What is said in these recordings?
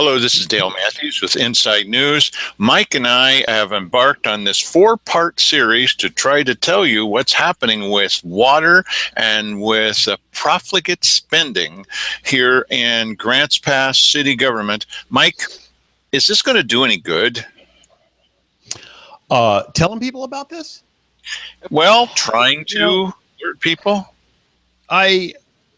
Hello, this is Dale Matthews with Inside News. Mike and I have embarked on this 4-part series to try to tell you what's happening with water and with profligate spending here in Grants Pass city government. Mike, is this going to do any good? Telling people about this? Well, trying to alert people.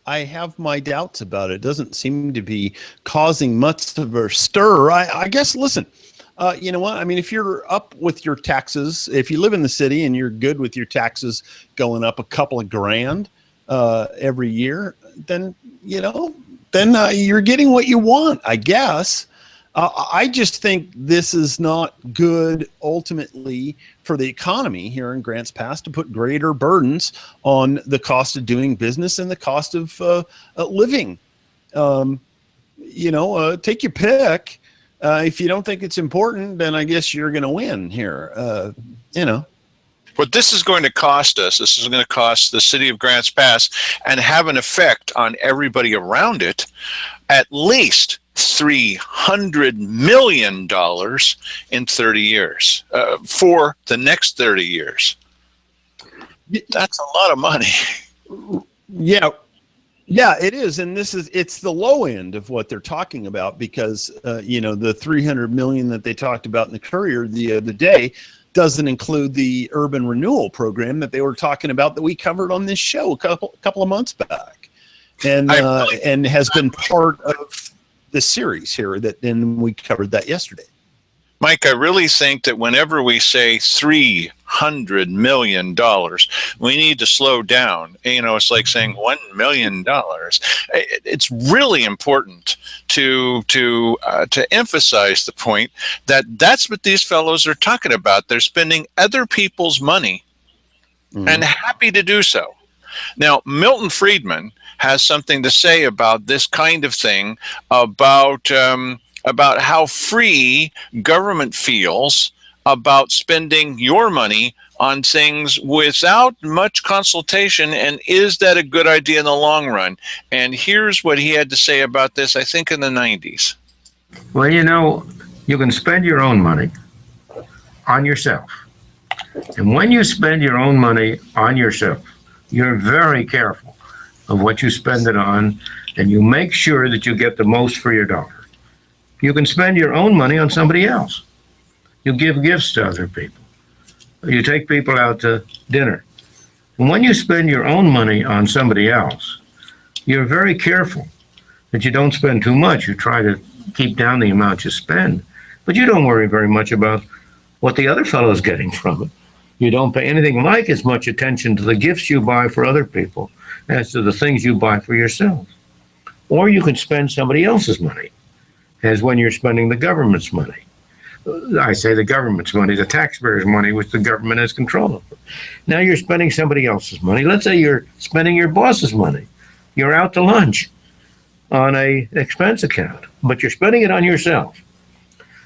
I have my doubts about it. It doesn't seem to be causing much of a stir. I guess, listen, you know what? I mean, if you're up with your taxes, if you live in the city and you're good with your taxes going up a couple of grand every year, then, you're getting what you want, I guess. I just think this is not good ultimately for the economy here in Grants Pass to put greater burdens on the cost of doing business and the cost of living. Take your pick. If you don't think it's important, then I guess you're going to win here. What this is going to cost us, this is going to cost the city of Grants Pass and have an effect on everybody around it, at least $300 million in 30 years, for the next 30 years. That's a lot of money. Yeah, it is. And it's the low end of what they're talking about because, the $300 million that they talked about in the Courier the other day doesn't include the urban renewal program that they were talking about that we covered on this show a couple of months back, and has been part of the series here and we covered that yesterday. Mike, I really think that whenever we say $300 million, we need to slow down. It's like saying $1 million. It's really important to emphasize the point that that's what these fellows are talking about. They're spending other people's money and happy to do so. Now, Milton Friedman has something to say about this kind of thing, about how free government feels about spending your money on things without much consultation, and is that a good idea in the long run? And here's what he had to say about this, I think in the 90s. Well, you can spend your own money on yourself. And when you spend your own money on yourself, you're very careful of what you spend it on, and you make sure that you get the most for your dollar. You can spend your own money on somebody else. You give gifts to other people. You take people out to dinner. And when you spend your own money on somebody else, you're very careful that you don't spend too much. You try to keep down the amount you spend, but you don't worry very much about what the other fellow's getting from it. You don't pay anything like as much attention to the gifts you buy for other people as to the things you buy for yourself. Or you can spend somebody else's money, as when you're spending the government's money. I say the government's money, the taxpayers' money, which the government has control over. Now you're spending somebody else's money. Let's say you're spending your boss's money. You're out to lunch on an expense account, but you're spending it on yourself.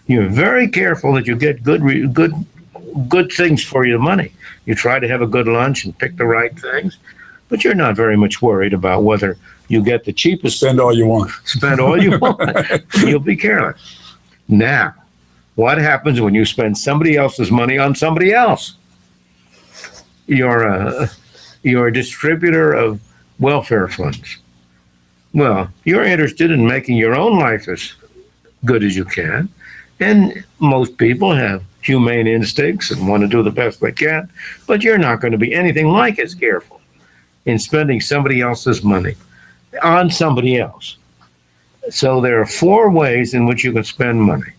You're very careful that you get good things for your money. You try to have a good lunch and pick the right things, but you're not very much worried about whether you get the cheapest. Spend all you want. Spend all you want. You'll be careless. Now, what happens when you spend somebody else's money on somebody else? You're a distributor of welfare funds. Well, you're interested in making your own life as good as you can, and most people have humane instincts and want to do the best they can, but you're not going to be anything like as careful in spending somebody else's money on somebody else. So there are 4 ways in which you can spend money.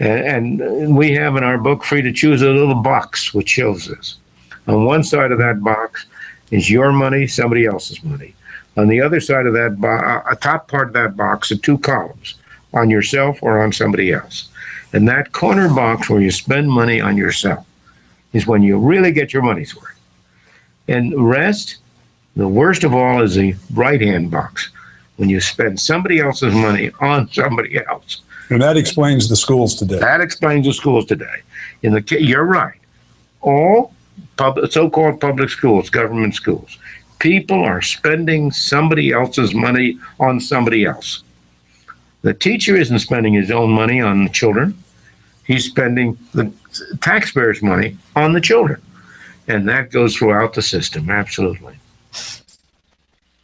And we have in our book, Free to Choose, a little box which shows this. On one side of that box is your money, somebody else's money. On the other side of that a top part of that box are 2 columns, on yourself or on somebody else. And that corner box where you spend money on yourself is when you really get your money's worth. And the rest, the worst of all, is the right-hand box, when you spend somebody else's money on somebody else. And that explains the schools today. That explains the schools today. You're right. All so-called public schools, government schools, people are spending somebody else's money on somebody else. The teacher isn't spending his own money on the children. He's spending the taxpayers' money on the children. And that goes throughout the system, absolutely.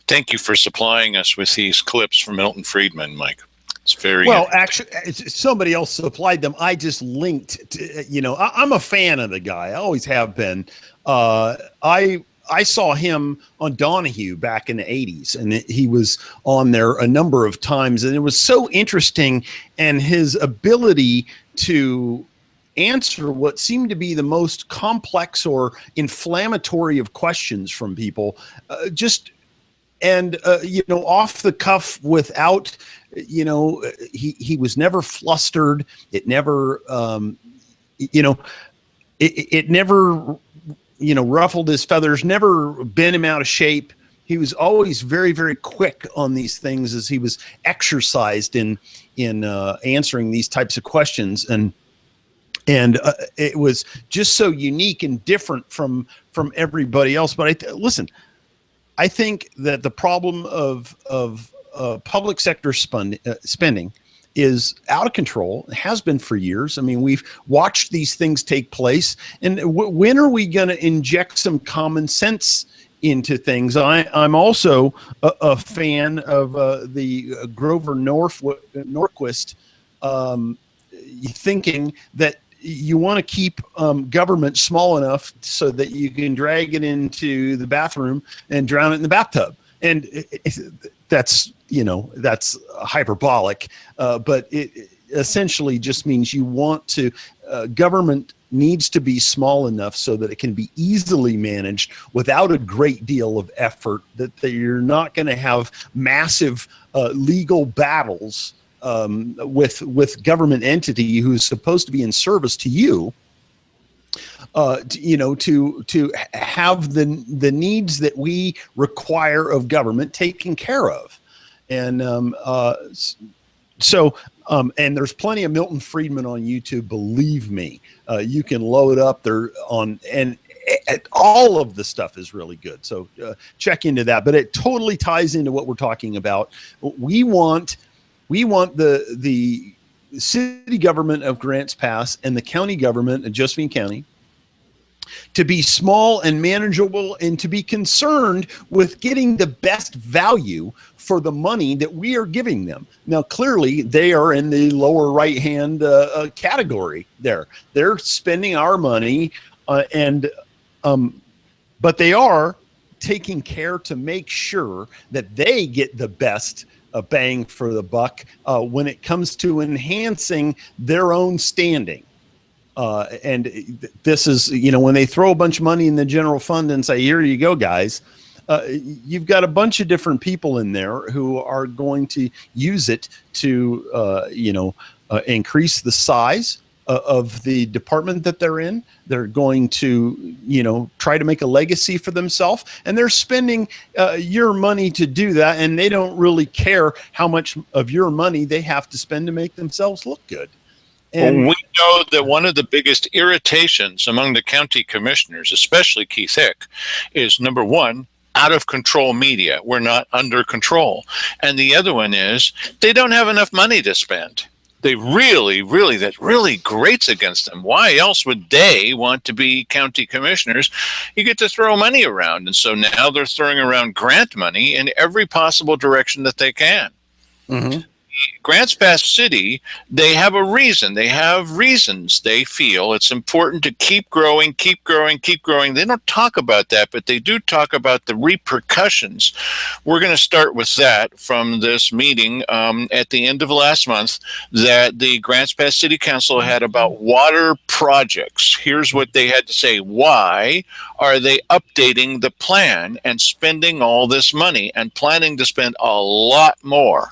Thank you for supplying us with these clips from Milton Friedman, Mike. It's very well. Actually, somebody else supplied them. I just linked to, I'm a fan of the guy. I always have been. I saw him on Donahue back in the 80s, and he was on there a number of times, and it was so interesting, and his ability to answer what seemed to be the most complex or inflammatory of questions from people, off the cuff without, he was never flustered. It never, it never, ruffled his feathers, never bent him out of shape. He was always very, very quick on these things as he was exercised in answering these types of questions. And it was just so unique and different from everybody else. But listen, I think that the problem of public sector spending is out of control. It has been for years. I mean, we've watched these things take place. And when are we going to inject some common sense into things? I'm also a fan of the Grover Norquist thinking that you want to keep government small enough so that you can drag it into the bathroom and drown it in the bathtub. And that's hyperbolic, but it essentially just means you want to, government needs to be small enough so that it can be easily managed without a great deal of effort, that you're not going to have massive legal battles with government entity who's supposed to be in service to you, to have the needs that we require of government taken care of. And and there's plenty of Milton Friedman on YouTube, believe me. You can load up there and all of the stuff is really good. So check into that. But it totally ties into what we're talking about. We want the city government of Grants Pass and the county government of Josephine County to be small and manageable, and to be concerned with getting the best value for the money that we are giving them. Now, clearly, they are in the lower right-hand category there. They're spending our money, but they are taking care to make sure that they get the best bang for the buck when it comes to enhancing their own standing. And this is, when they throw a bunch of money in the general fund and say, here you go, guys, you've got a bunch of different people in there who are going to use it to, increase the size of the department that they're in. They're going to, try to make a legacy for themselves, and they're spending your money to do that. And they don't really care how much of your money they have to spend to make themselves look good. And we know that one of the biggest irritations among the county commissioners, especially Keith Hick, is number one, out of control media. We're not under control. And the other one is they don't have enough money to spend. That really grates against them. Why else would they want to be county commissioners? You get to throw money around. And so now they're throwing around grant money in every possible direction that they can. Mm-hmm. Grants Pass City, they have a reason. They have reasons. They feel it's important to keep growing. They don't talk about that, but they do talk about the repercussions. We're going to start with that from this meeting at the end of last month that the Grants Pass City Council had about water projects. Here's what they had to say. Why are they updating the plan and spending all this money and planning to spend a lot more?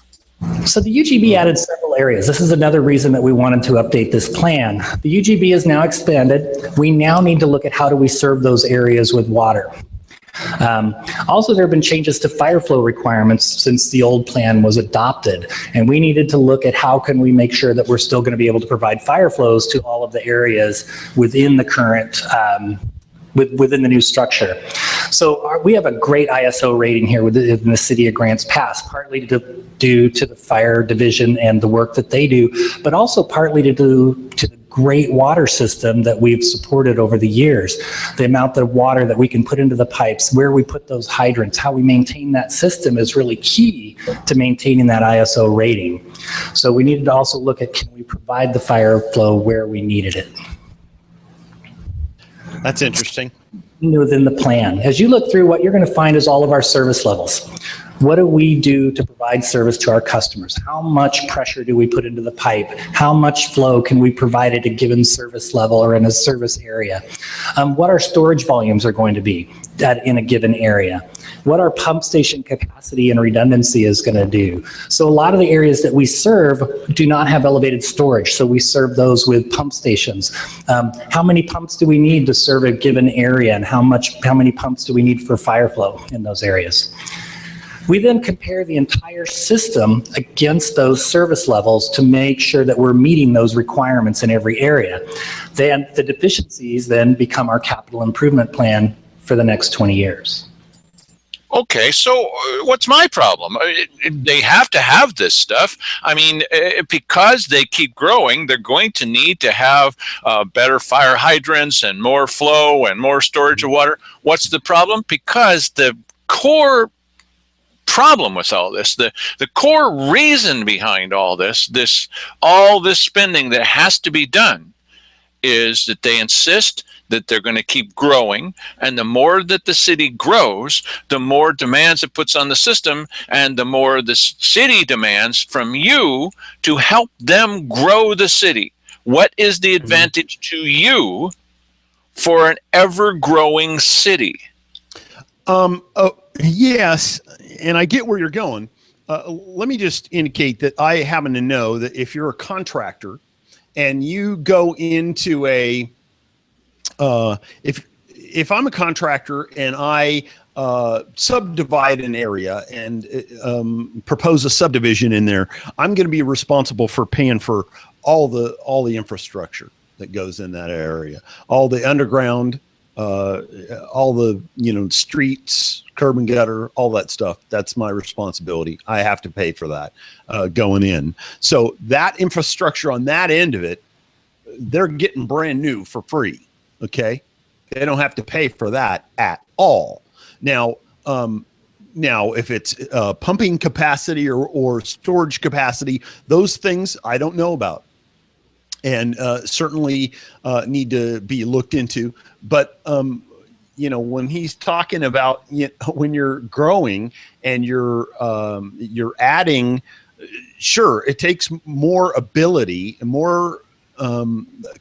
So the UGB added several areas. This is another reason that we wanted to update this plan. The UGB is now expanded. We now need to look at how do we serve those areas with water. Also, there have been changes to fire flow requirements since the old plan was adopted, and we needed to look at how can we make sure that we're still going to be able to provide fire flows to all of the areas within the current within the new structure. So we have a great ISO rating here within the city of Grants Pass, partly due due to the fire division and the work that they do, but also partly to the great water system that we've supported over the years. The amount of water that we can put into the pipes, where we put those hydrants, how we maintain that system is really key to maintaining that ISO rating. So we needed to also look at, can we provide the fire flow where we needed it? That's interesting. Within the plan. As you look through, what you're going to find is all of our service levels. What do we do to provide service to our customers? How much pressure do we put into the pipe? How much flow can we provide at a given service level or in a service area? What our storage volumes are going to be in a given area? What our pump station capacity and redundancy is going to do. So a lot of the areas that we serve do not have elevated storage, so we serve those with pump stations. How many pumps do we need to serve a given area, and how many pumps do we need for fire flow in those areas? We then compare the entire system against those service levels to make sure that we're meeting those requirements in every area. Then the deficiencies then become our capital improvement plan for the next 20 years. Okay, so what's my problem? They have to have this stuff. I mean, because they keep growing, they're going to need to have better fire hydrants and more flow and more storage of water. What's the problem? Because the core problem with all this, the core reason behind all this spending that has to be done, is that they insist that they're going to keep growing, and the more that the city grows, the more demands it puts on the system, and the more the city demands from you to help them grow the city. What is the advantage to you for an ever-growing city? Yes, and I get where you're going. Let me just indicate that I happen to know that if you're a contractor and you go into a if I'm a contractor and I subdivide an area and propose a subdivision in there, I'm going to be responsible for paying for all the infrastructure that goes in that area, all the underground, all the streets, curb and gutter, all that stuff. That's my responsibility. I have to pay for that going in. So that infrastructure on that end of it, they're getting brand new for free. Okay, they don't have to pay for that at all. Now, if it's pumping capacity or storage capacity, those things I don't know about, and certainly need to be looked into. But when he's talking about when you're growing and you're adding, sure, it takes more ability and more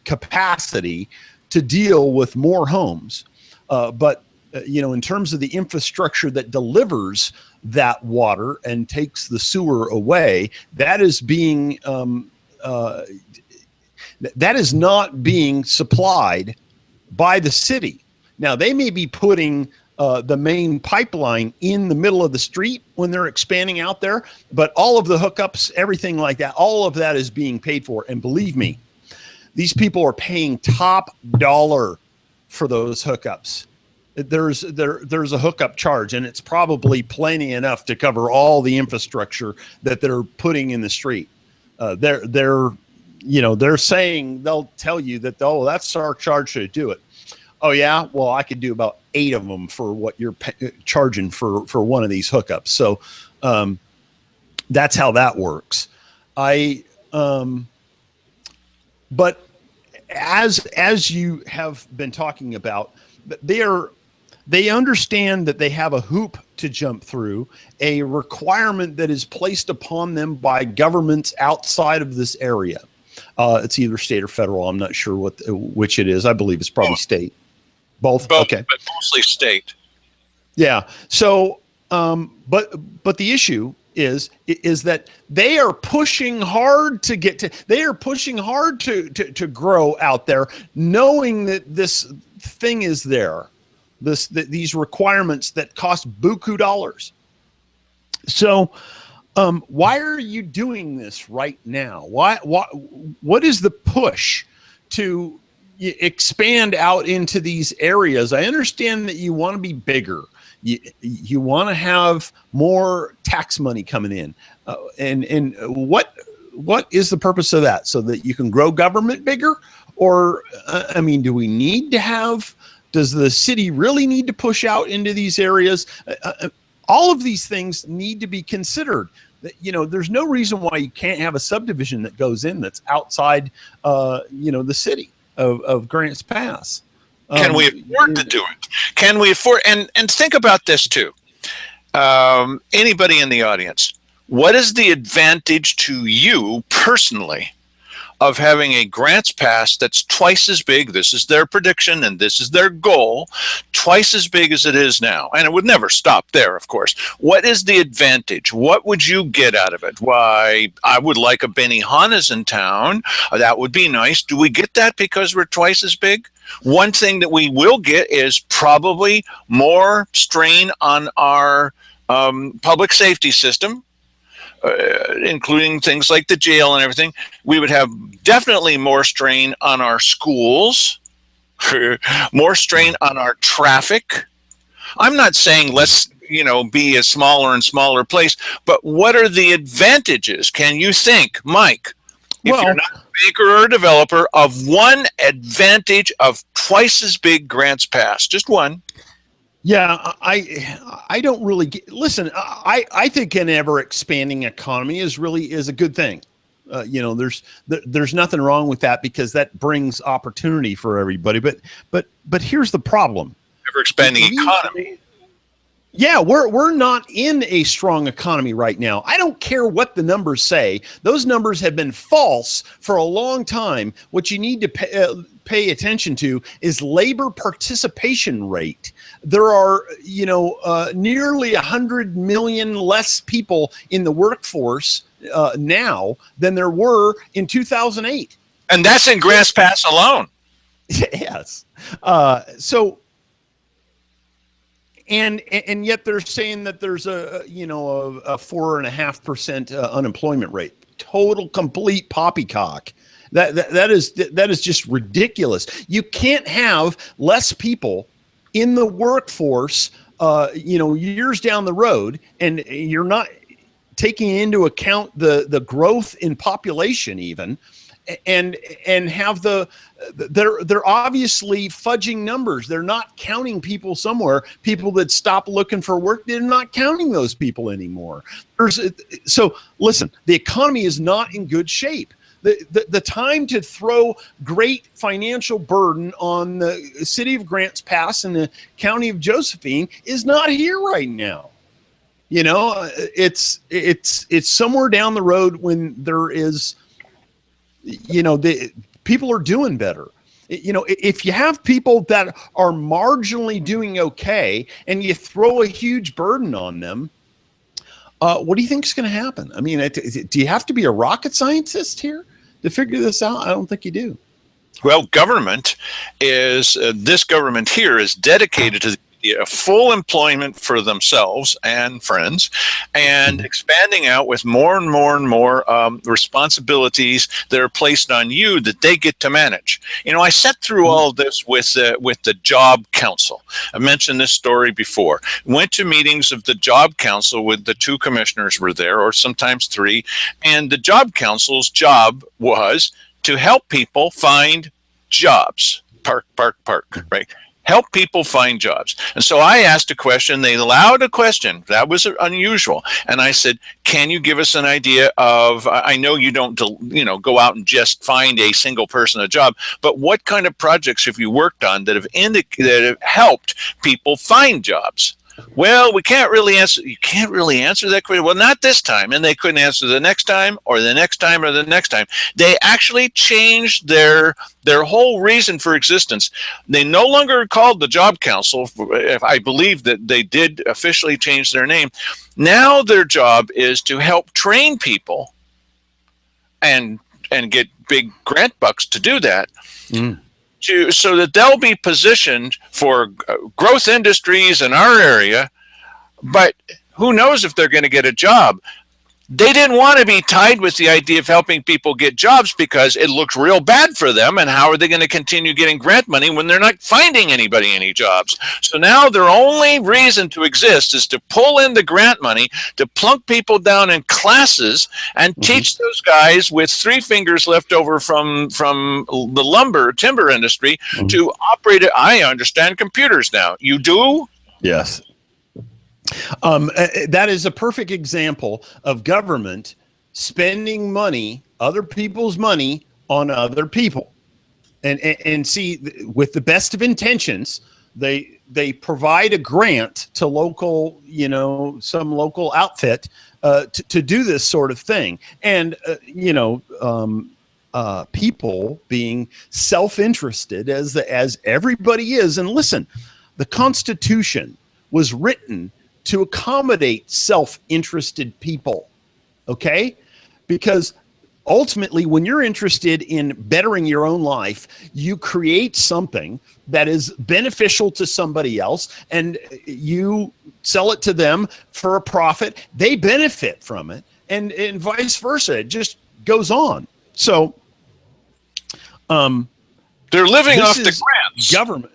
capacity to deal with more homes. But in terms of the infrastructure that delivers that water and takes the sewer away, that is being that is not being supplied by the city. Now, they may be putting the main pipeline in the middle of the street when they're expanding out there, but all of the hookups, everything like that, all of that is being paid for. And believe me, these people are paying top dollar for those hookups. There's a hookup charge, and it's probably plenty enough to cover all the infrastructure that they're putting in the street. They're saying, they'll tell you that, oh, that's our charge to do it. Oh yeah, well, I could do about 8 of them for what you're charging for one of these hookups. So that's how that works. But as you have been talking about, they understand that they have a hoop to jump through, a requirement that is placed upon them by governments outside of this area. It's either state or federal. I'm not sure which it is. I believe it's probably state. Both. Okay, but mostly state. Yeah. So, but the issue is that they are pushing hard to grow out there, knowing that this thing is there, these requirements that cost buku dollars. So, why are you doing this right now? What is the push to expand out into these areas? I understand that you want to be bigger. You want to have more tax money coming in, and what is the purpose of that? So that you can grow government bigger, or I mean, do we need to have? Does the city really need to push out into these areas? All of these things need to be considered. There's no reason why you can't have a subdivision that goes in that's outside, the city of Grants Pass. Can we afford to do it? Can we afford? And think about this too. Anybody in the audience, what is the advantage to you personally of having a Grants Pass that's twice as big? This is their prediction and this is their goal, twice as big as it is now. And it would never stop there, of course. What is the advantage? What would you get out of it? Why, I would like a Benihana's in town. That would be nice. Do we get that because we're twice as big? One thing that we will get is probably more strain on our public safety system. Including things like the jail and everything. We would have definitely more strain on our schools, more strain on our traffic. I'm not saying let's, be a smaller and smaller place, but what are the advantages? Can you think, Mike, if you're not a banker or a developer, of one advantage of twice as big Grants Pass? Just one. Yeah, I don't really listen. I think an ever expanding economy is a good thing. There's nothing wrong with that because that brings opportunity for everybody. But here's the problem: ever expanding economy. Yeah, we're not in a strong economy right now. I don't care what the numbers say; those numbers have been false for a long time. What you need to pay attention to is labor participation rate. There are, nearly 100 million less people in the workforce now than there were in 2008. And that's in Grants Pass alone. Yes. And yet they're saying that there's a 4.5% unemployment rate. Total, complete poppycock. That is just ridiculous. You can't have less people in the workforce, years down the road, and you're not taking into account the growth in population even, and have they're obviously fudging numbers. They're not counting people somewhere. People that stop looking for work, they're not counting those people anymore. So listen, the economy is not in good shape. The time to throw great financial burden on the city of Grants Pass and the county of Josephine is not here right now. It's somewhere down the road when there is, the people are doing better. If you have people that are marginally doing okay and you throw a huge burden on them, what do you think is going to happen? I mean, do you have to be a rocket scientist here to figure this out? I don't think you do. Well, this government here is dedicated to the full employment for themselves and friends, and expanding out with more and more and more responsibilities that are placed on you that they get to manage. I sat through all of this with the Job Council. I mentioned this story before. Went to meetings of the Job Council with the two commissioners were there, or sometimes three, and the Job Council's job was to help people find jobs. Park, right? Help people find jobs. And so I asked a question. They allowed a question. That was unusual. And I said, can you give us an idea of, I know you don't, go out and just find a single person a job, but what kind of projects have you worked on that have helped people find jobs? Well, we can't really answer. You can't really answer that question. Well, not this time. And they couldn't answer the next time or the next time or the next time. They actually changed their whole reason for existence. They no longer called the Job Council. If I believe that they did officially change their name. Now their job is to help train people and get big grant bucks to do that. So that they'll be positioned for growth industries in our area, but who knows if they're going to get a job. They didn't want to be tied with the idea of helping people get jobs because it looked real bad for them. And how are they going to continue getting grant money when they're not finding anybody any jobs? So now their only reason to exist is to pull in the grant money, to plunk people down in classes and teach those guys with 3 fingers left over from the timber industry to operate it. I understand computers now. You do? Yes. That is a perfect example of government spending money, other people's money, on other people. And see, with the best of intentions, they provide a grant to local, some local outfit to do this sort of thing. And, people being self-interested as everybody is. And listen, the Constitution was written to accommodate self-interested people, okay? Because ultimately, when you're interested in bettering your own life, you create something that is beneficial to somebody else, and you sell it to them for a profit. They benefit from it, and vice versa. It just goes on. So, they're living off the grants. Government.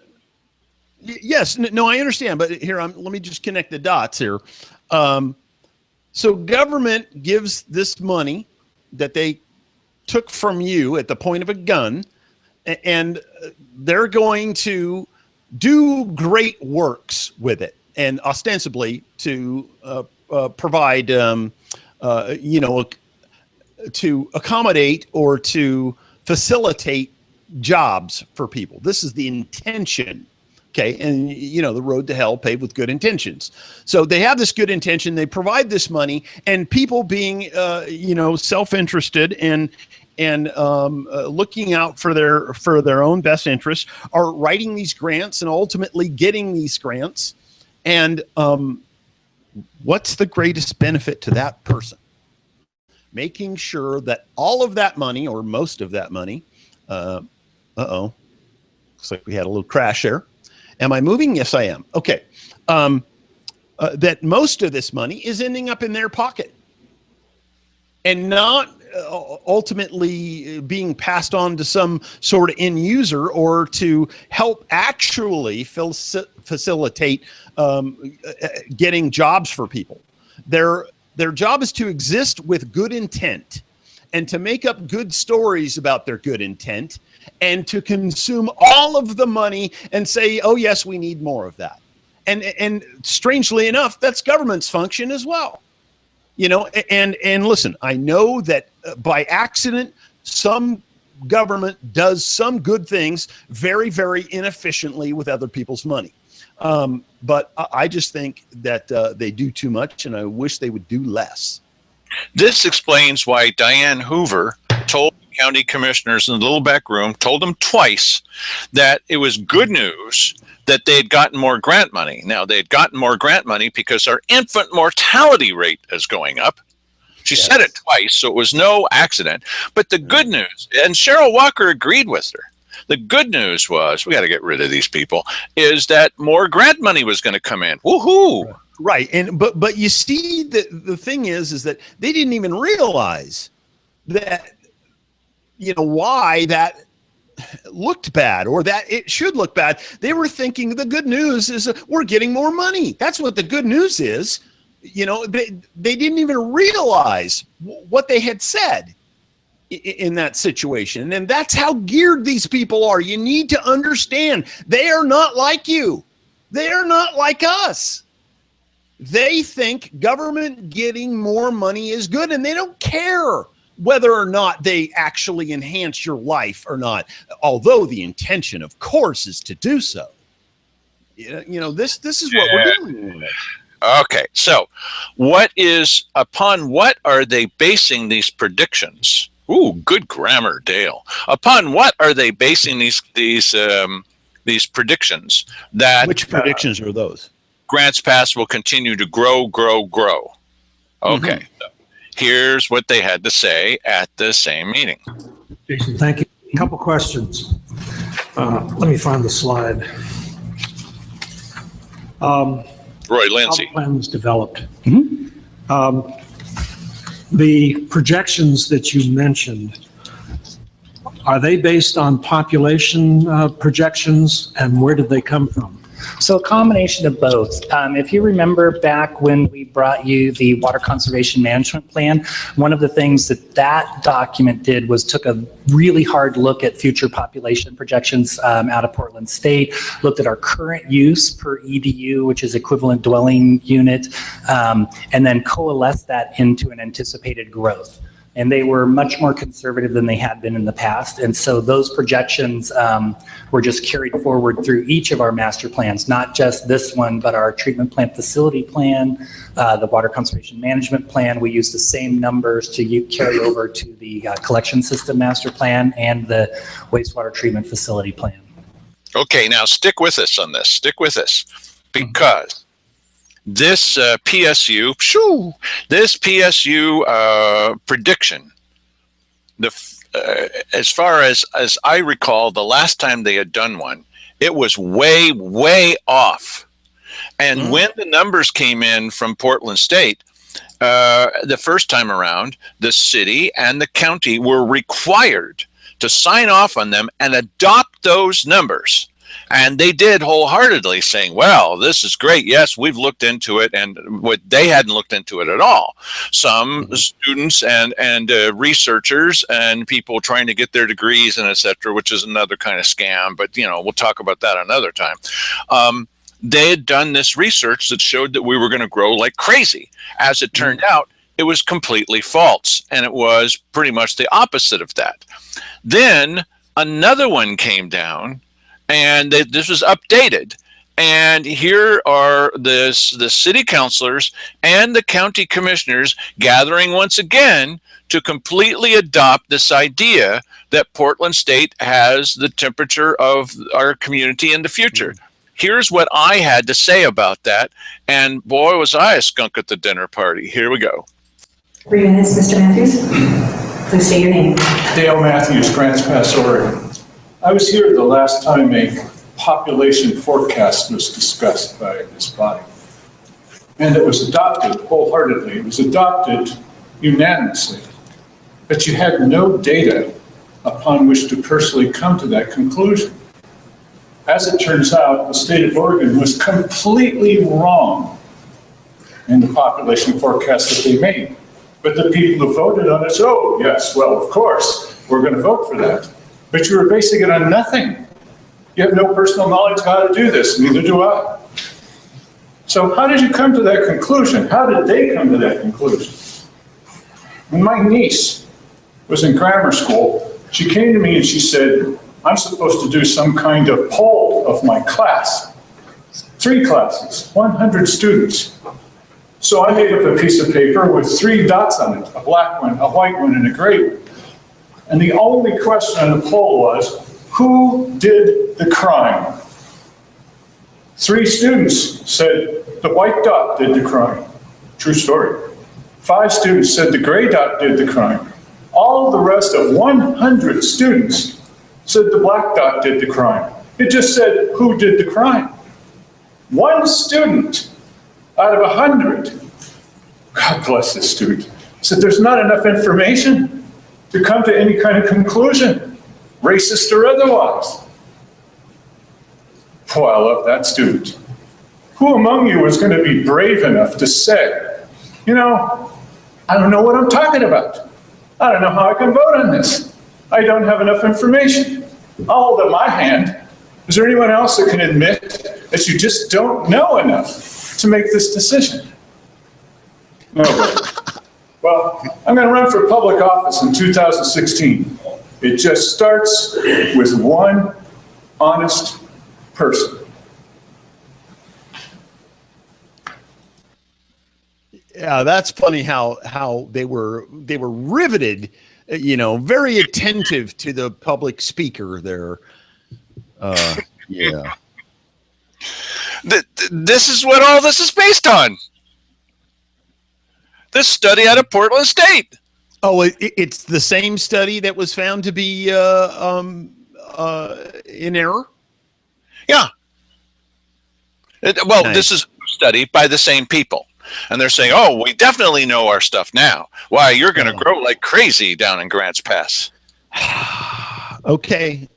Yes, no, I understand, but here, let me just connect the dots here. So government gives this money that they took from you at the point of a gun, and they're going to do great works with it, and ostensibly to provide, to accommodate or to facilitate jobs for people. This is the intention. Okay. And, the road to hell paved with good intentions. So they have this good intention. They provide this money, and people being, self-interested and looking out for their own best interests are writing these grants and ultimately getting these grants. And what's the greatest benefit to that person? Making sure that all of that money, or most of that money, looks like we had a little crash there. Am I moving? Yes, I am. Okay. That most of this money is ending up in their pocket and not ultimately being passed on to some sort of end user or to help actually facilitate getting jobs for people. Their job is to exist with good intent and to make up good stories about their good intent, and to consume all of the money and say, oh, yes, we need more of that. And strangely enough, that's government's function as well. And listen, I know that by accident, some government does some good things very, very inefficiently with other people's money. But I just think that they do too much, and I wish they would do less. This explains why Diane Hoover told county commissioners in the little back room, told them twice that it was good news that they had gotten more grant money. Now, they had gotten more grant money because our infant mortality rate is going up. She said it twice, so it was no accident. But the good news, and Cheryl Walker agreed with her, the good news was, we got to get rid of these people, is that more grant money was going to come in. Woohoo! Right. And but you see, the thing is that they didn't even realize that, why that looked bad or that it should look bad. They were thinking the good news is we're getting more money. That's what the good news is. They didn't even realize what they had said in that situation. And that's how geared these people are. You need to understand they are not like you. They are not like us. They think government getting more money is good, and they don't care whether or not they actually enhance your life or not, although the intention, of course, is to do so. This is what we're doing with. Okay, so upon what are they basing these predictions? Ooh, good grammar, Dale. Upon what are they basing these predictions? Which predictions are those? Grants passed will continue to grow. Okay. So here's what they had to say at the same meeting. Jason, thank you. A couple questions. Let me find the slide. Roy Lindsay. How the plan was developed. The projections that you mentioned, are they based on population projections, and where did they come from? So a combination of both. If you remember back when we brought you the Water Conservation Management Plan, one of the things that that document did was took a really hard look at future population projections out of Portland State, looked at our current use per EDU, which is equivalent dwelling unit, and then coalesced that into an anticipated growth. And they were much more conservative than they had been in the past. And so those projections were just carried forward through each of our master plans, not just this one, but our treatment plant facility plan, the water conservation management plan. We use the same numbers to carry over to the collection system master plan and the wastewater treatment facility plan. Okay, now stick with us on this. Stick with us, because this PSU prediction, as far as I recall, the last time they had done one, it was way off. And when the numbers came in from Portland State, the first time around, the city and the county were required to sign off on them and adopt those numbers. And they did wholeheartedly, saying, well, this is great. Yes, we've looked into it. And what they hadn't looked into it at all. Some students and researchers and people trying to get their degrees and et cetera, which is another kind of scam. But, we'll talk about that another time. They had done this research that showed that we were going to grow like crazy. As it turned out, it was completely false. And it was pretty much the opposite of that. Then another one came down. And this was updated. And here are the city councilors and the county commissioners gathering once again to completely adopt this idea that Portland State has the temperature of our community in the future. Here's what I had to say about that. And boy, was I a skunk at the dinner party. Here we go. 3 minutes, Mr. Matthews. Please state your name. Dale Matthews, Grants Pass, Oregon. I was here the last time a population forecast was discussed by this body. And it was adopted wholeheartedly. It was adopted unanimously. But you had no data upon which to personally come to that conclusion. As it turns out, the state of Oregon was completely wrong in the population forecast that they made. But the people who voted on it said, oh, yes, well, of course, we're going to vote for that. But you were basing it on nothing. You have no personal knowledge of how to do this, neither do I. So how did you come to that conclusion? How did they come to that conclusion? When my niece was in grammar school, she came to me and she said, I'm supposed to do some kind of poll of my class. 3 classes, 100 students. So I made up a piece of paper with 3 dots on it, a black one, a white one, and a gray one. And the only question on the poll was, who did the crime? 3 students said the white dot did the crime. True story. 5 students said the gray dot did the crime. All the rest of 100 students said the black dot did the crime. It just said who did the crime. 1 student out of 100, God bless this student, said there's not enough information to come to any kind of conclusion, racist or otherwise. Boy, I love that student. Who among you is going to be brave enough to say, I don't know what I'm talking about. I don't know how I can vote on this. I don't have enough information. I'll hold up my hand. Is there anyone else that can admit that you just don't know enough to make this decision? Nobody. Well, I'm going to run for public office in 2016. It just starts with one honest person. Yeah, that's funny how they were riveted, very attentive to the public speaker there. Yeah. This is what all this is based on. This study out of Portland State. Oh, it's the same study that was found to be in error? Yeah. Nice. Nice. This is a study by the same people. And they're saying, oh, we definitely know our stuff now. Why, you're going to grow like crazy down in Grants Pass. Okay.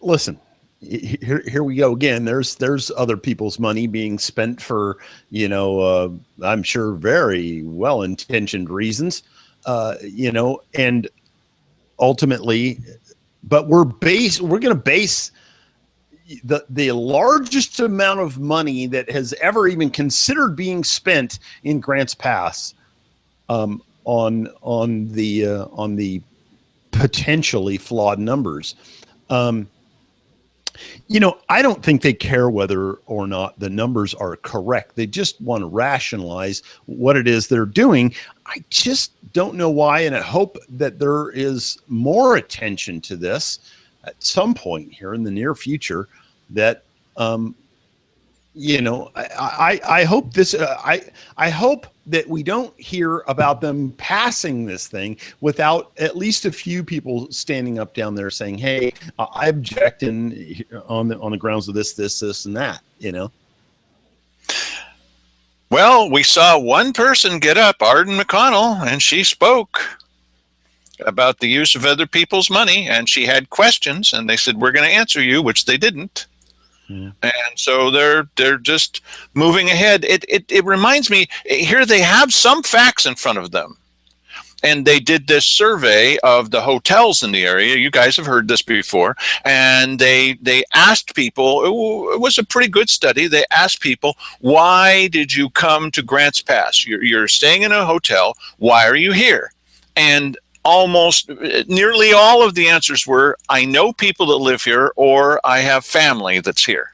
Listen, here we go again. There's other people's money being spent for, I'm sure very well-intentioned reasons, and ultimately, but we're going to base the largest amount of money that has ever even considered being spent in Grants Pass on the potentially flawed numbers. I don't think they care whether or not the numbers are correct. They just want to rationalize what it is they're doing. I just don't know why, and I hope that there is more attention to this at some point here in the near future. That I hope this. I hope that we don't hear about them passing this thing without at least a few people standing up down there saying, "Hey, I object on the grounds of this, and that." Well, we saw one person get up, Arden McConnell, and she spoke about the use of other people's money, and she had questions, and they said, "We're going to answer you," which they didn't. Yeah. And so they're just moving ahead. It reminds me, here they have some facts in front of them. And they did this survey of the hotels in the area. You guys have heard this before. And they asked people, it was a pretty good study. They asked people, why did you come to Grants Pass? You're staying in a hotel. Why are you here? And almost nearly all of the answers were, I know people that live here, or I have family that's here.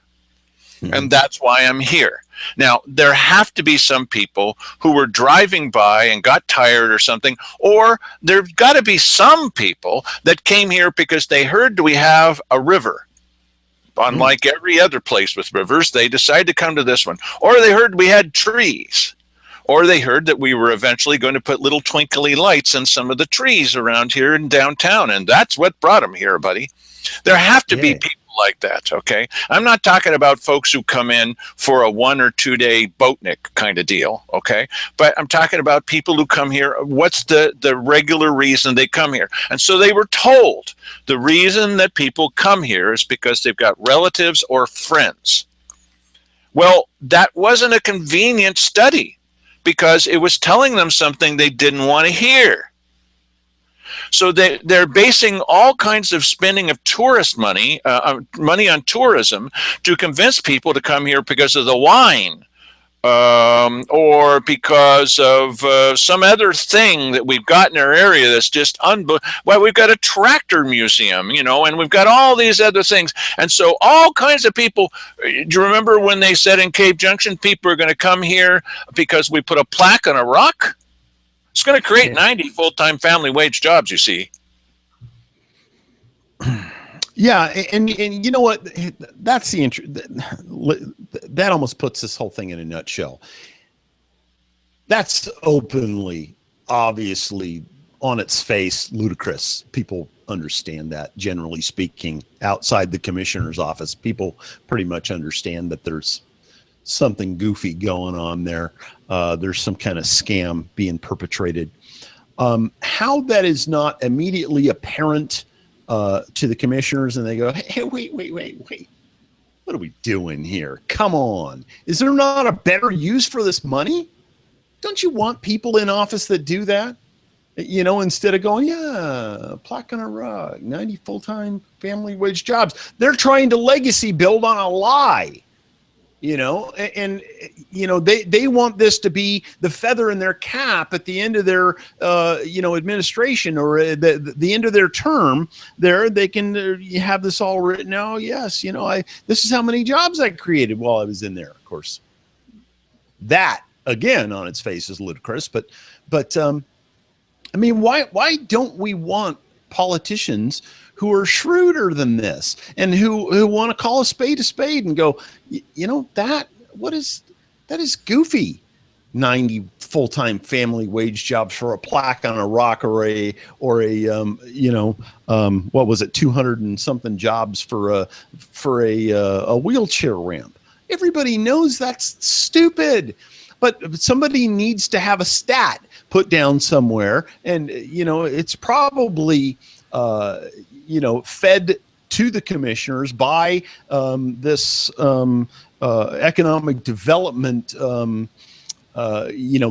Mm-hmm. And that's why I'm here. Now, there have to be some people who were driving by and got tired or something, or there's got to be some people that came here because they heard we have a river. Unlike every other place with rivers, they decided to come to this one. Or they heard we had trees. Or they heard that we were eventually going to put little twinkly lights in some of the trees around here in downtown. And that's what brought them here, buddy. There have to be people like that, okay? I'm not talking about folks who come in for a 1 or 2 day boatnik kind of deal, okay? But I'm talking about people who come here. What's the regular reason they come here? And so they were told the reason that people come here is because they've got relatives or friends. Well, that wasn't a convenient study, because it was telling them something they didn't want to hear. So they're basing all kinds of spending of tourist money, money on tourism, to convince people to come here because of the wine, or because of some other thing that we've got in our area that's just well, we've got a tractor museum, and we've got all these other things. And so all kinds of people, do you remember when they said in Cave Junction, people are going to come here because we put a plaque on a rock? It's going to create 90 full-time family wage jobs, you see. Yeah, and you know what? That's the that almost puts this whole thing in a nutshell. That's openly, obviously, on its face, ludicrous. People understand that, generally speaking. Outside the commissioner's office, people pretty much understand that there's something goofy going on there. There's some kind of scam being perpetrated. How that is not immediately apparent to the commissioners, and they go, hey, wait. What are we doing here? Come on. Is there not a better use for this money? Don't you want people in office that do that? Instead of going, a plaque on a rug, 90 full-time family wage jobs. They're trying to legacy build on a lie. They want this to be the feather in their cap at the end of their, administration, or the end of their term. There, they can have this all written. Oh, yes, this is how many jobs I created while I was in there. Of course, that again on its face is ludicrous. But why don't we want politicians who are shrewder than this, and who want to call a spade and go, that is goofy. 90 full-time family wage jobs for a plaque on a rock, or a what was it, 200 and something jobs for a wheelchair ramp. Everybody knows that's stupid. but somebody needs to have a stat put down somewhere, and it's probably fed to the commissioners by this economic development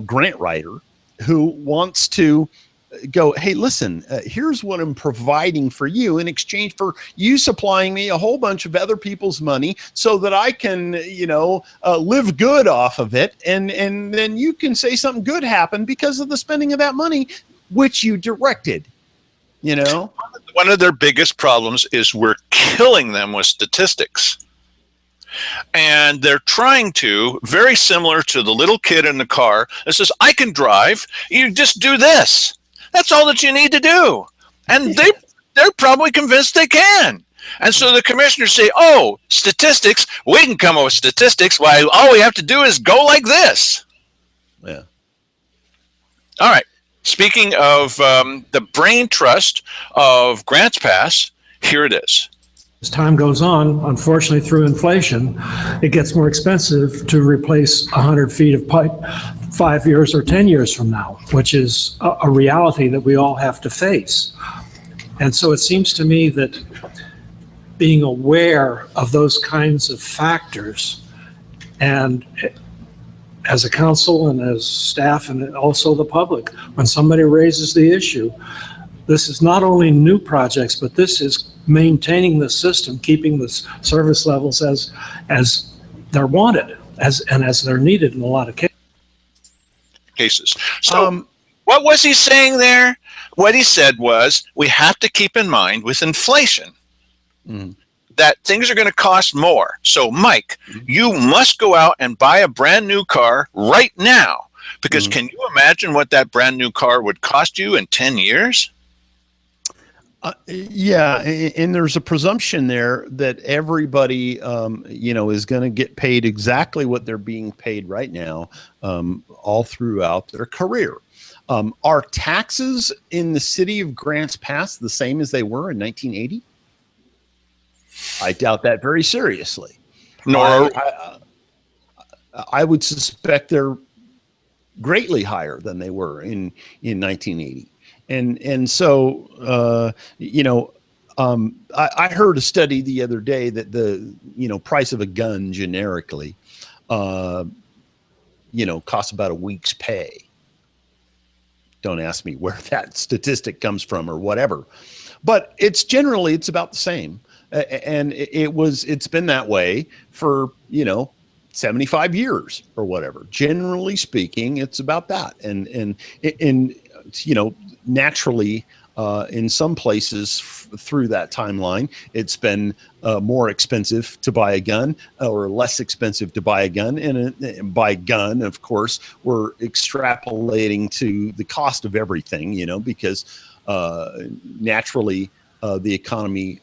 grant writer who wants to go, hey, listen, here's what I'm providing for you in exchange for you supplying me a whole bunch of other people's money so that I can, live good off of it. And then you can say something good happened because of the spending of that money, which you directed, One of their biggest problems is we're killing them with statistics. And they're trying to, very similar to the little kid in the car that says, I can drive, you just do this. That's all that you need to do. And they're probably convinced they can. And so the commissioners say, oh, statistics, we can come up with statistics. Why, all we have to do is go like this. Yeah. All right. Speaking of the brain trust of Grants Pass, here it is. As time goes on, unfortunately, through inflation, it gets more expensive to replace 100 feet of pipe 5 years or 10 years from now, which is a reality that we all have to face. And so it seems to me that being aware of those kinds of factors, and as a council and as staff and also the public, when somebody raises the issue, this is not only new projects, but this is maintaining the system, keeping the service levels as they're wanted, as they're needed in a lot of cases. So what was he saying there? What he said was, we have to keep in mind with inflation that things are going to cost more. So Mike, you must go out and buy a brand new car right now, because can you imagine what that brand new car would cost you in 10 years? Yeah, and there's a presumption there that everybody, is going to get paid exactly what they're being paid right now, all throughout their career. Are taxes in the city of Grants Pass the same as they were in 1980? I doubt that very seriously. I would suspect they're greatly higher than they were in 1980. And so, I heard a study the other day that the, price of a gun generically, costs about a week's pay. Don't ask me where that statistic comes from or whatever, but it's about the same. And it's been that way for, 75 years or whatever. Generally speaking, it's about that. And naturally, in some places through that timeline, it's been more expensive to buy a gun or less expensive to buy a gun. And by gun, of course, we're extrapolating to the cost of everything, because naturally the economy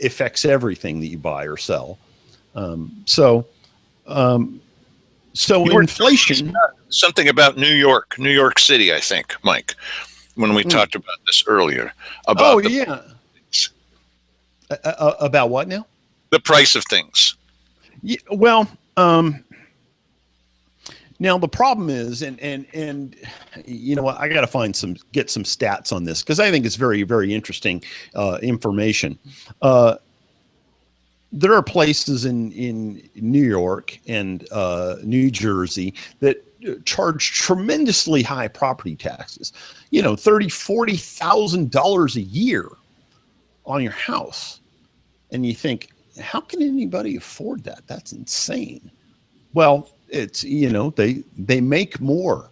affects everything that you buy or sell. So inflation. Something about New York City, I think, Mike, when we talked about this earlier. About about what now? The price of things. Yeah, well, now the problem is, and I got to get some stats on this because I think it's very, very interesting information. There are places in New York and New Jersey that charge tremendously high property taxes, $30,000, $40,000 a year on your house. And you think, how can anybody afford that? That's insane. Well, it's, they make more,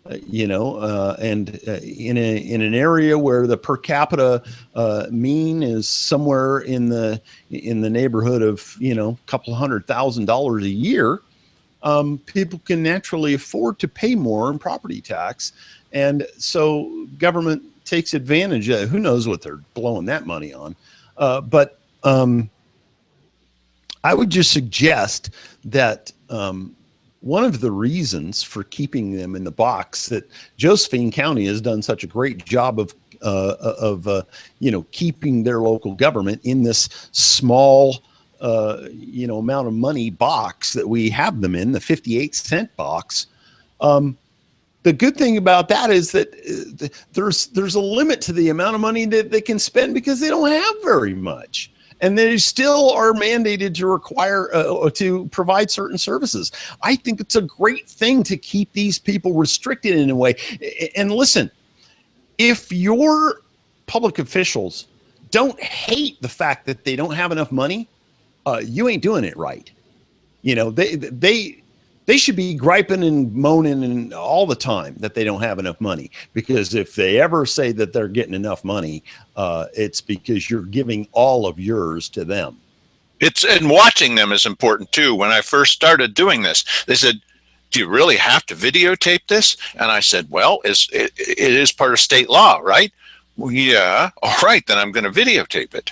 and in an area where the per capita mean is somewhere in the neighborhood of, a couple $100,000 a year, people can naturally afford to pay more in property tax. And so government takes advantage of, who knows what they're blowing that money on. But I would just suggest that one of the reasons for keeping them in the box, that Josephine County has done such a great job of keeping their local government in this small amount of money box that we have them in, the 58-cent box. The good thing about that is that there's a limit to the amount of money that they can spend because they don't have very much. And they still are mandated to require to provide certain services. I think it's a great thing to keep these people restricted in a way. And listen, if your public officials don't hate the fact that they don't have enough money, you ain't doing it right. They should be griping and moaning and all the time that they don't have enough money, because if they ever say that they're getting enough money, it's because you're giving all of yours to them. And watching them is important too. When I first started doing this, they said, "Do you really have to videotape this?" And I said, "Well, it is part of state law, right?" "Well, yeah, all right, then I'm going to videotape it."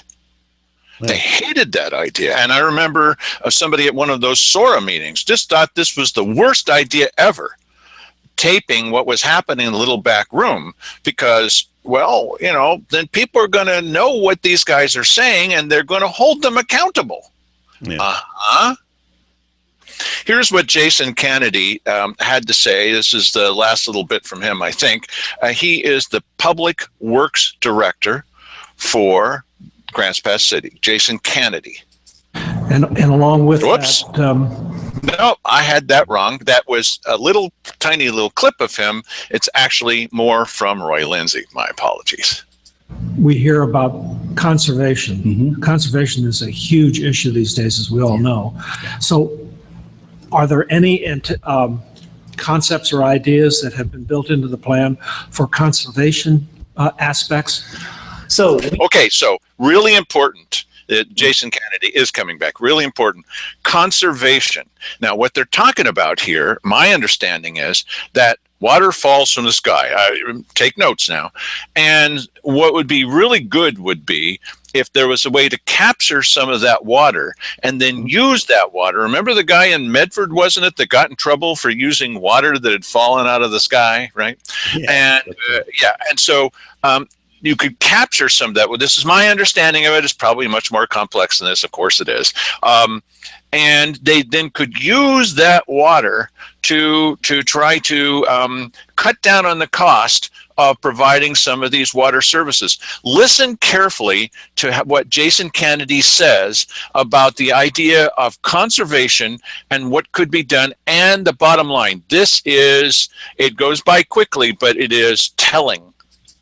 They hated that idea. And I remember somebody at one of those SORA meetings just thought this was the worst idea ever, taping what was happening in the little back room, because, well, then people are going to know what these guys are saying and they're going to hold them accountable. Yeah. Here's what Jason Kennedy had to say. This is the last little bit from him, I think. He is the Public Works Director for Grants Pass City, Jason Kennedy. And along with Whoops. that... No, I had that wrong. That was a tiny little clip of him. It's actually more from Roy Lindsay. My apologies. We hear about conservation. Mm-hmm. Conservation is a huge issue these days, as we all know. So are there any concepts or ideas that have been built into the plan for conservation aspects? So really important that Jason Kennedy is coming back. Really important. Conservation. Now, what they're talking about here, my understanding is that water falls from the sky. Take notes now. And what would be really good would be if there was a way to capture some of that water and then use that water. Remember the guy in Medford, wasn't it, that got in trouble for using water that had fallen out of the sky, right? Yeah. And so you could capture some of that. Well, this is my understanding of it. It's probably much more complex than this. Of course it is. And they then could use that water to try to cut down on the cost of providing some of these water services. Listen carefully to what Jason Kennedy says about the idea of conservation and what could be done. And the bottom line, it goes by quickly, but it is telling.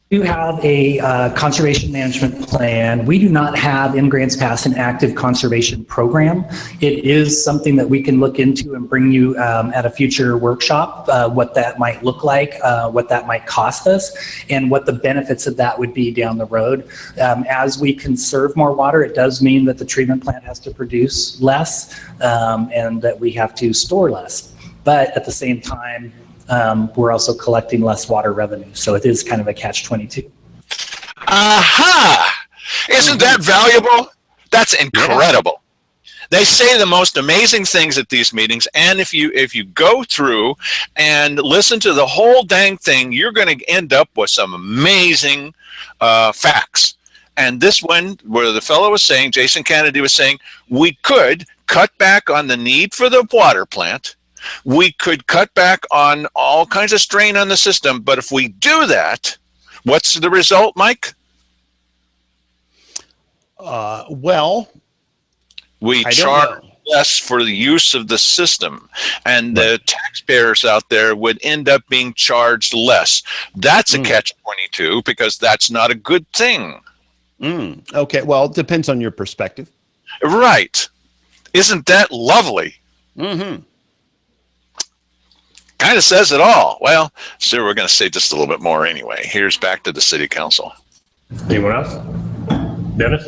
We do have a conservation management plan. We do not have in Grants Pass an active conservation program. It is something that we can look into and bring you at a future workshop, what that might look like, what that might cost us, and what the benefits of that would be down the road. As we conserve more water, it does mean that the treatment plant has to produce less and that we have to store less. But at the same time, we're also collecting less water revenue. So it is kind of a catch-22. Aha! Isn't that valuable? That's incredible. Yeah. They say the most amazing things at these meetings. And if you go through and listen to the whole dang thing, you're going to end up with some amazing facts. And this one, where the fellow was saying, Jason Kennedy was saying, we could cut back on the need for the water plant. We could cut back on all kinds of strain on the system, but if we do that, what's the result, Mike? We charge less for the use of the system, and the taxpayers out there would end up being charged less. That's a catch-22 because that's not a good thing. Okay, well, it depends on your perspective. Right. Isn't that lovely? Mm-hmm. Kind of says it all. Well, so we're going to say just a little bit more anyway. Here's back to the city council. Anyone else? Dennis?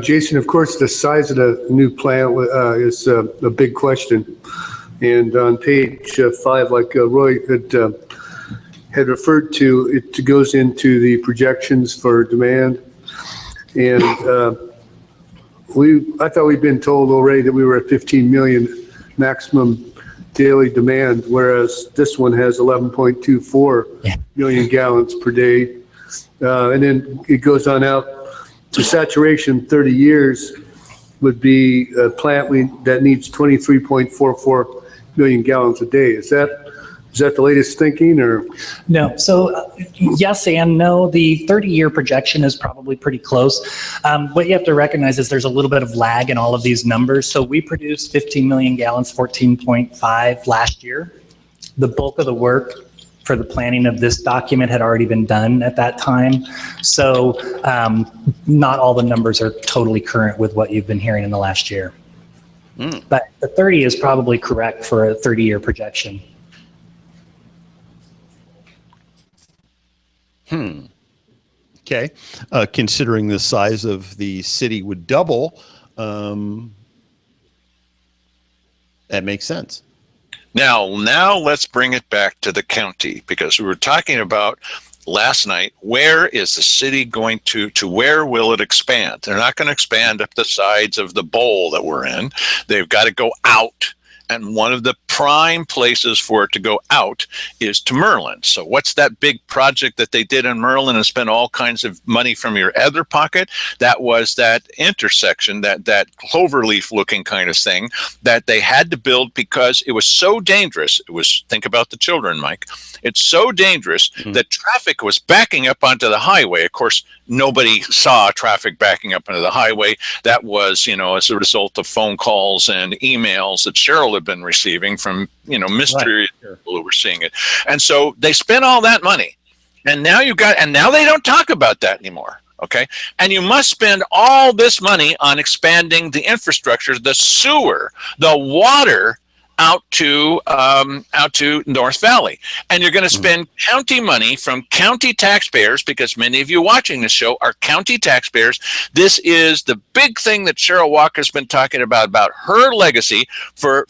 Jason, of course, the size of the new plant is a big question. And on page 5, like Roy had referred to, it goes into the projections for demand. And I thought we'd been told already that we were at 15 million maximum daily demand, whereas this one has 11.24 million gallons per day. And then it goes on out to saturation 30 years. would be a plant that needs 23.44 million gallons a day. Is that the latest thinking, or? No. So yes and no. The 30-year projection is probably pretty close. What you have to recognize is there's a little bit of lag in all of these numbers. So we produced 15 million gallons, 14.5 last year. The bulk of the work for the planning of this document had already been done at that time. So not all the numbers are totally current with what you've been hearing in the last year. But the 30 is probably correct for a 30-year projection. Okay. Considering the size of the city would double, that makes sense. Now let's bring it back to the county, because we were talking about last night, where is the city going to where will it expand? They're not going to expand up the sides of the bowl that we're in. They've got to go out. And one of the prime places for it to go out is to Merlin. So what's that big project that they did in Merlin and spent all kinds of money from your other pocket? That was that intersection, that cloverleaf looking kind of thing that they had to build because it was so dangerous. It was, think about the children, Mike. It's so dangerous that traffic was backing up onto the highway. Of course, nobody saw traffic backing up onto the highway. That was, as a result of phone calls and emails that Cheryl had been receiving from, mysterious people who were seeing it. And so they spent all that money. And now now they don't talk about that anymore. Okay. And you must spend all this money on expanding the infrastructure, the sewer, the water out to North Valley. And you're going to spend county money from county taxpayers, because many of you watching this show are county taxpayers. This is the big thing that Cheryl Walker's been talking about her legacy for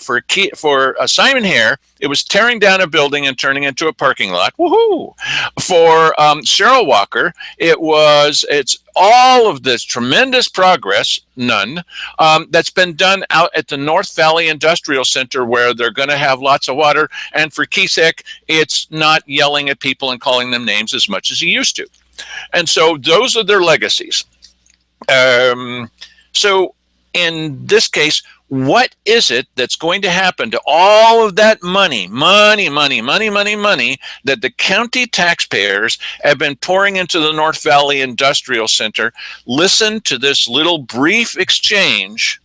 Simon Hare. It was tearing down a building and turning into a parking lot. Woohoo! For Cheryl Walker, it's all of this tremendous progress, that's been done out at the North Valley Industrial Center, where they're going to have lots of water. And for Kisek, it's not yelling at people and calling them names as much as he used to. And so those are their legacies. So in this case, what is it that's going to happen to all of that money that the county taxpayers have been pouring into the North Valley Industrial Center? Listen to this little brief exchange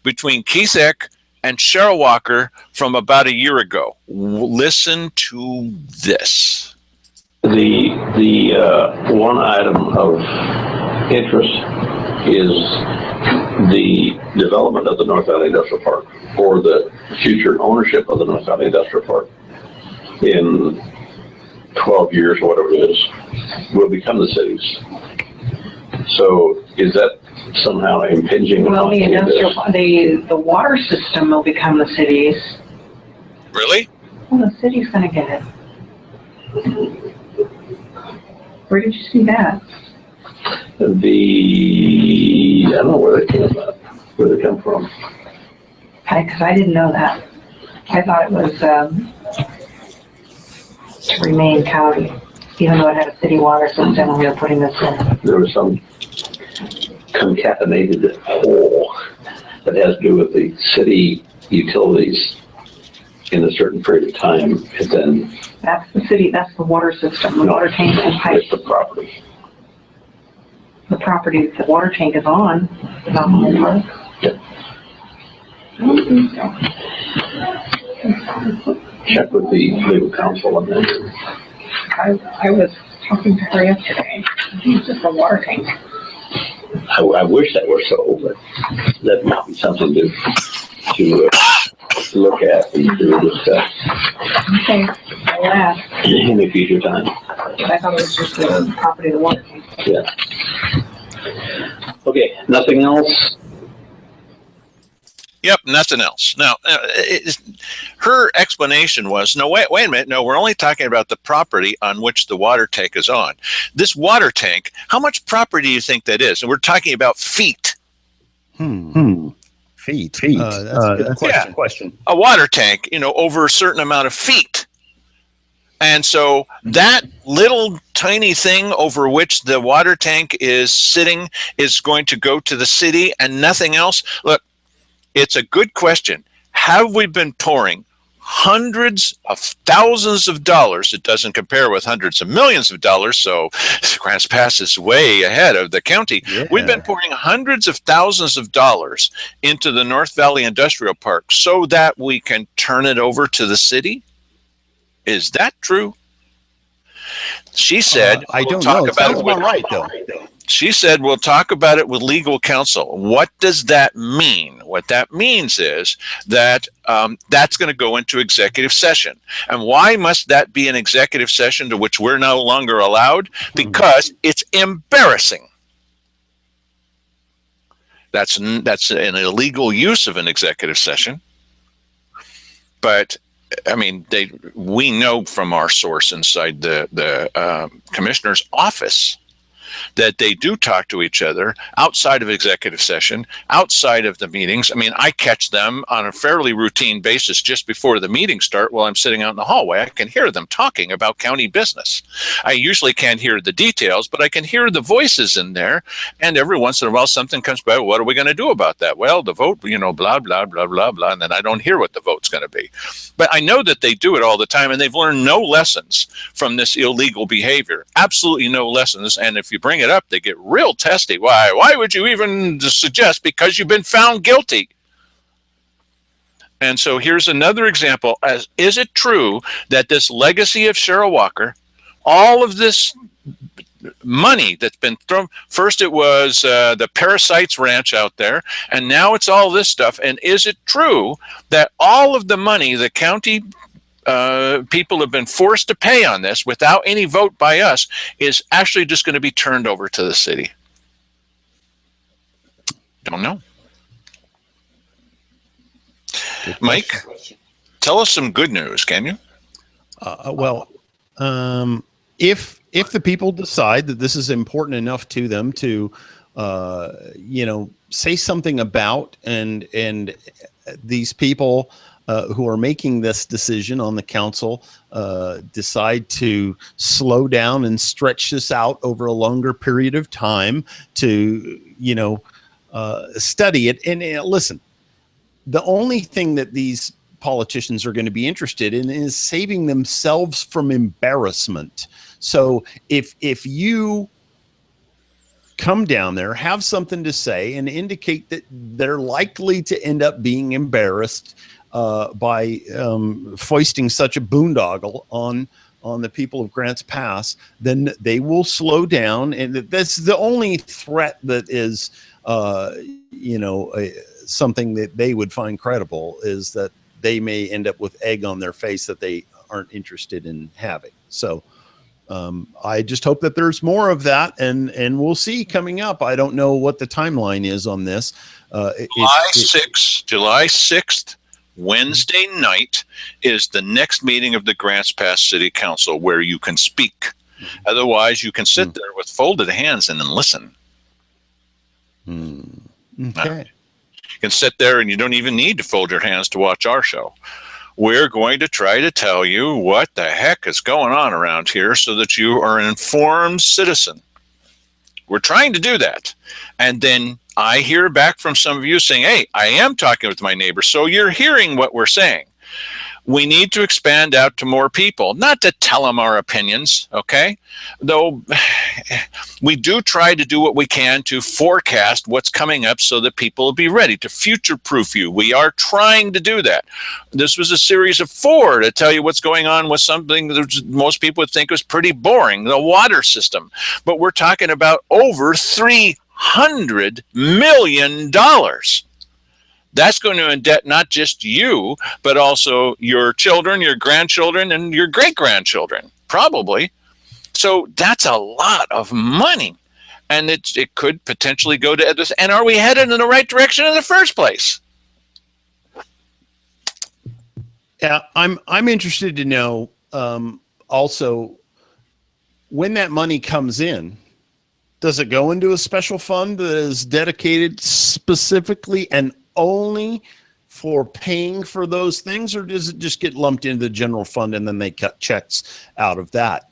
between Kisek and Cheryl Walker from about a year ago. Listen to this. The one item of interest is the development of the North Valley Industrial Park, or the future ownership of the North Valley Industrial Park in 12 years or whatever it is, will become the city's. So is that somehow impinging? Well, the water system will become the city's. Really? Well, the city's going to get it. Where did you see that? I don't know where they came from. Where they come from? Because I didn't know that. I thought it was to remain county, even though it had a city water system when we were putting this in. There was some concatenated whole that has to do with the city utilities in a certain period of time, and then that's the city. That's the water system. The water tank and pipes. It's the property. The property that the water tank is on the whole park. Yeah. I don't think so. Check with the legal counsel on that. I was talking to her yesterday. It's just a water tank. I wish that were so, but that might be something to look at and to discuss. Okay, I'll ask. In a future time. I thought it was just the property of the water tank. Yeah. Okay, nothing else? Yep, nothing else. Now, her explanation was, no, wait a minute. No, we're only talking about the property on which the water tank is on. This water tank, how much property do you think that is? And we're talking about feet. Feet. That's a good question. A water tank, over a certain amount of feet. And so that little tiny thing over which the water tank is sitting is going to go to the city and nothing else. Look, it's a good question. Have we been pouring hundreds of thousands of dollars? It doesn't compare with hundreds of millions of dollars, so Grants Pass is way ahead of the county. Yeah. We've been pouring hundreds of thousands of dollars into the North Valley Industrial Park so that we can turn it over to the city? Is that true? She said, I don't know. It sounds about right, though. She said, we'll talk about it with legal counsel. What does that mean? What that means is that that's going to go into executive session. And why must that be an executive session to which we're no longer allowed? Because it's embarrassing. That's an illegal use of an executive session. But I mean, we know from our source inside the commissioner's office that they do talk to each other outside of executive session, outside of the meetings. I mean, I catch them on a fairly routine basis just before the meetings start while I'm sitting out in the hallway. I can hear them talking about county business. I usually can't hear the details, but I can hear the voices in there. And every once in a while, something comes by. What are we going to do about that? Well, the vote, blah, blah, blah, blah, blah. And then I don't hear what the vote's going to be. But I know that they do it all the time, and they've learned no lessons from this illegal behavior. Absolutely no lessons. And if you bring it up, they get real testy. Why would you even suggest? Because you've been found guilty. And so here's another example. Is it true that this legacy of Cheryl Walker, all of this money that's been thrown, first it was the Parasites Ranch out there, and now it's all this stuff. And is it true that all of the money the county people have been forced to pay on this without any vote by us is actually just going to be turned over to the city? Don't know. Mike, tell us some good news, can you? If the people decide that this is important enough to them to, say something about, and these people who are making this decision on the council decide to slow down and stretch this out over a longer period of time to, study it. And listen, the only thing that these politicians are going to be interested in is saving themselves from embarrassment. So if you come down there, have something to say, and indicate that they're likely to end up being embarrassed by foisting such a boondoggle on the people of Grants Pass, then they will slow down. And that's the only threat that is, something that they would find credible, is that they may end up with egg on their face that they aren't interested in having. So I just hope that there's more of that, and we'll see coming up. I don't know what the timeline is on this. July 6th, Wednesday night, is the next meeting of the Grants Pass City Council where you can speak. Otherwise, you can sit there with folded hands and then listen. Okay. You can sit there and you don't even need to fold your hands to watch our show. We're going to try to tell you what the heck is going on around here so that you are an informed citizen. We're trying to do that. And then I hear back from some of you saying, hey, I am talking with my neighbors. So you're hearing what we're saying. We need to expand out to more people, not to tell them our opinions, okay? Though we do try to do what we can to forecast what's coming up so that people will be ready to future-proof you. We are trying to do that. This was a series of 4 to tell you what's going on with something that most people would think was pretty boring, the water system. But we're talking about over $300 million. That's going to indebt not just you, but also your children, your grandchildren, and your great-grandchildren, probably. So that's a lot of money. And it could potentially go to others. And are we headed in the right direction in the first place? Yeah, I'm interested to know also, when that money comes in, does it go into a special fund that is dedicated specifically and only for paying for those things, or does it just get lumped into the general fund and then they cut checks out of that?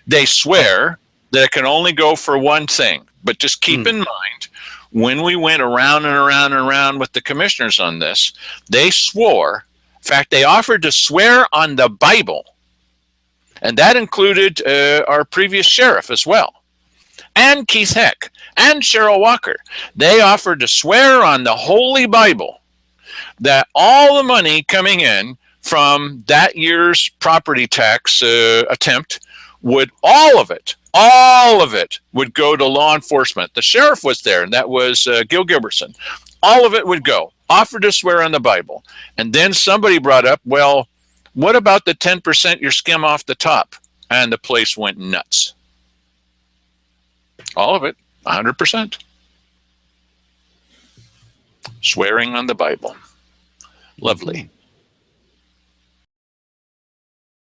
They swear that it can only go for one thing, but just keep in mind, when we went around and around and around with the commissioners on this, they swore, in fact, they offered to swear on the Bible, and that included our previous sheriff as well, and Keith Heck, and Cheryl Walker. They offered to swear on the Holy Bible that all the money coming in from that year's property tax attempt would, all of it would go to law enforcement. The sheriff was there, and that was Gil Gilbertson. All of it would go, offered to swear on the Bible. And then somebody brought up, well, what about the 10% you skim off the top? And the place went nuts. All of it, 100%. Swearing on the Bible. Lovely.